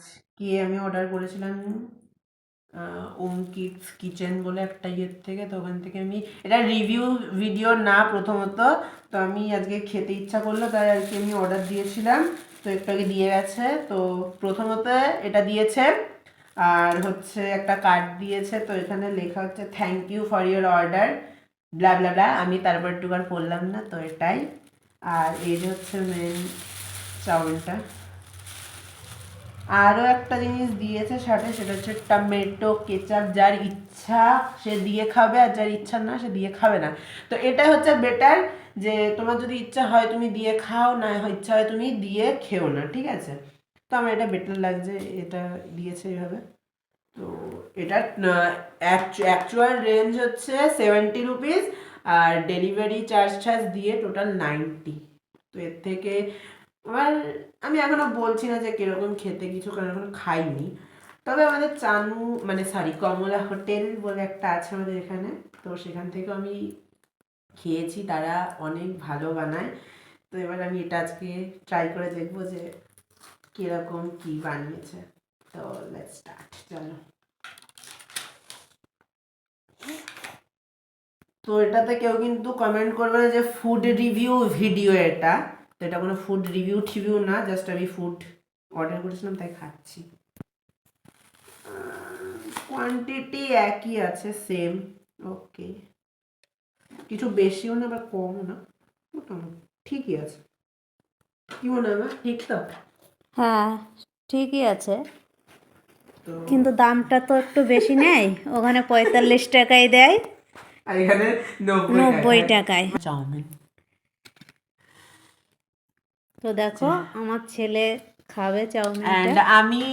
আজকে আমি অর্ডার করেছিলাম ওম কিডস কিচেন বলে একটা ইয়ের থেকে, তো ওখান থেকে আমি এটা রিভিউ ভিডিও না প্রথমত, তো আমি আজকে খেতে ইচ্ছা করলো তাই আর কি আমি অর্ডার দিয়েছিলাম, তো একটু আগে দিয়ে গেছে। তো প্রথমত এটা দিয়েছে আর হচ্ছে একটা কার্ড দিয়েছে, তো এখানে লেখা হচ্ছে thank you for your order blah blah blah, আমি তারপর একটু আর পড়লাম না, তো এটাই। আর এই যে হচ্ছে মেন চাউমিনটা। আরও একটা জিনিস দিয়েছে সাথে, সেটা হচ্ছে টমেটো কেচাপ, যার ইচ্ছা সে দিয়ে খাবে আর যার ইচ্ছা না সে দিয়ে খাবে না। তো এটা হচ্ছে বেটার, যে তোমার যদি ইচ্ছা হয় তুমি দিয়ে খাও, না ইচ্ছা হয় তুমি দিয়ে খেও না, ঠিক আছে। তো আমার এটা বেটার লাগছে, এটা দিয়েছে এইভাবে। তো এটার অ্যাকচুয়াল রেঞ্জ হচ্ছে 70 রুপিস, আর ডেলিভারি চার্জ দিয়ে টোটাল 90। তো এর থেকে আমার, আমি এখনো বলছি না যে কিরকম খেতে কিছু, কারণ এখনো খাইনি। তবে আমাদের চানু মানে সরি কমলা হোটেল বলে একটা আছে আমাদের এখানে, তো সেখান থেকে আমি খেয়েছি, তারা অনেক ভালো বানায়। তো এবার আমি এটা আজকে ট্রাই করে দেখবো যে কিরকম কি বানিয়েছে। তো লেটস স্টার্ট, চলো। তো এটাতে কেউ কিন্তু কমেন্ট করবে না যে ফুড রিভিউ ভিডিও এটা, তো এটা কোনো ফুড রিভিউ না, জাস্ট আমি ফুড অর্ডার করেছিলাম তাই খাচ্ছি। কোয়ান্টিটি একই আছে, সেম। ওকে, কিছু বেশিও না বা কমও না, মোটামুটি ঠিকই আছে। কি মনে হয় ঠিক তো? হ্যাঁ, ঠিকই আছে, তো কিন্তু দামটা তো একটু বেশি নেয়। ওখানে 45 টাকায় দেয়, আর এখানে 90 টাকায়। চাউমিন। তো দেখো আমার ছেলে খাবে চাউমিনটা। অ্যান্ড আমি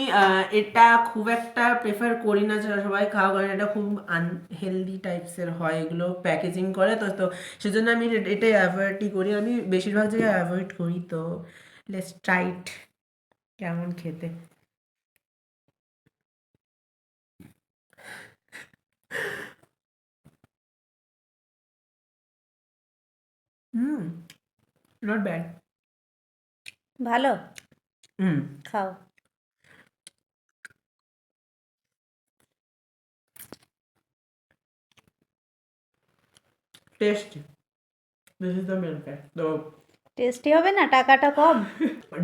এটা খুব একটা প্রেফার করি না যারা সবাই খাও, কারণ এটা খুব আনহেলদি টাইপসের হয়, এগুলো প্যাকেজিং করে, তো তো সেজন্য আমি এটাই অ্যাভয়েডই করি, আমি বেশিরভাগ জায়গায় অ্যাভয়েড করি। তো লেটস ট্রাই ইট, কেমন খেতে। Hmm, not bad. ভালো, হুম, খাও। Tasty, this is the main fact. তো টেস্টি হবে না, টাকাটা কম।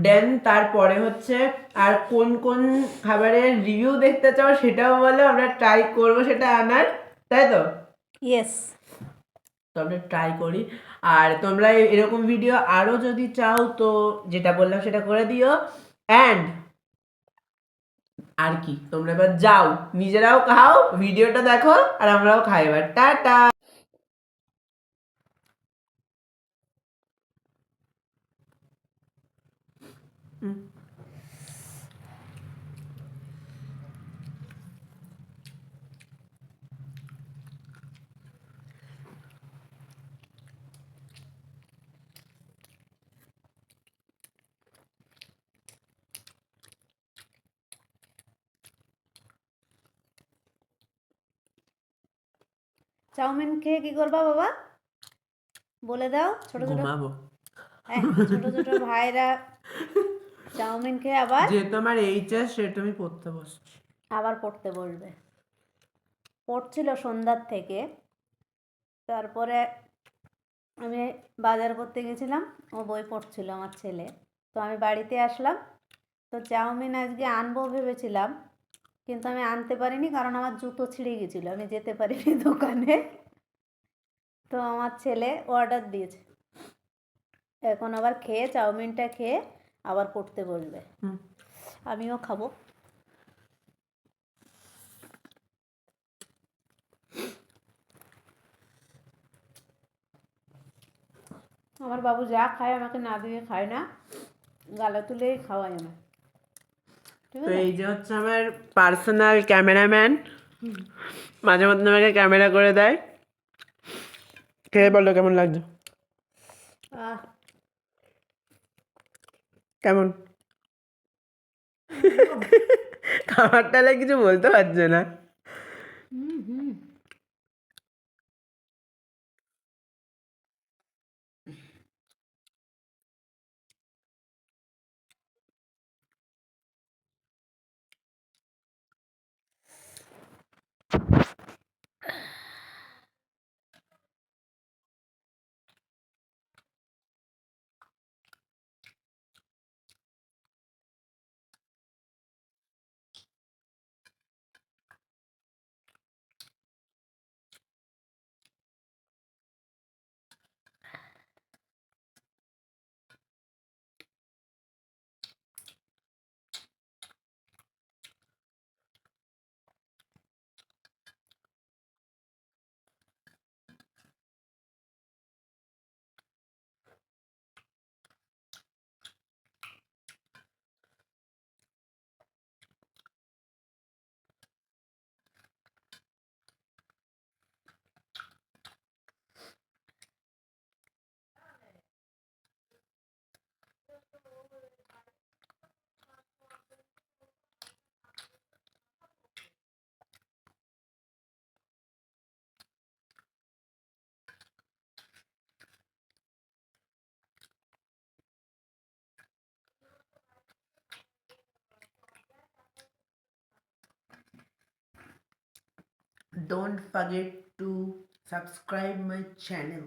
দেন তারপরে হচ্ছে আর কোন কোন খাবারের রিভিউ দেখতে চাও সেটাও বলো, আমরা ট্রাই করবো সেটা আনার, তাই তো? ইয়েস। তো আমরা ট্রাই করি। আর তোমরা এরকম ভিডিও আরও যদি চাও তো যেটা বললাম সেটা করে দিও। অ্যান্ড আর কি, তোমরা এবার যাও নিজেরাও খাও, ভিডিওটা দেখো, আর আমরাও খাই এবার। টাটা। চাউমিন খেয়ে কি করবা বাবা, বলে দাও। ছোট ছোট, ঘুমাবো। হ্যাঁ, ছোট ছোট ভাইরা চাউমিন খেয়ে আবার যেহেতু আমার এইচএস, সেহেতু আমি পড়তে বসছি। আবার পড়তে বসবে। পড়ছিল সন্ধ্যার থেকে, তারপরে আমি বাজার করতে গেছিলাম, ও বই পড়ছিল আমার ছেলে। তো আমি বাড়িতে আসলাম, তো চাউমিন আজকে আনবো ভেবেছিলাম, কিন্তু আমি আনতে পারিনি কারণ আমার জুতো ছিঁড়ে গেছিলো, আমি যেতে পারিনি দোকানে। তো আমার ছেলে অর্ডার দিয়েছে, এখন আবার খেয়ে চাউমিনটা খেয়ে আবার পড়তে বসবে, আমিও খাবো। আমার বাবু যা খায় আমাকে না দিয়ে খায় না, গালে তুলেই খাওয়াই আমার। ঠিক তো আছে। এই যে হচ্ছে আমার পার্সোনাল ক্যামেরাম্যান, মাঝে মধ্যে আমাকে ক্যামেরা করে দেয়। খেয়ে বলো কেমন লাগছে, আহ, কেমন? খাবারটা কিছু বলতে পারছে না। হুম হুম don't forget to subscribe my channel.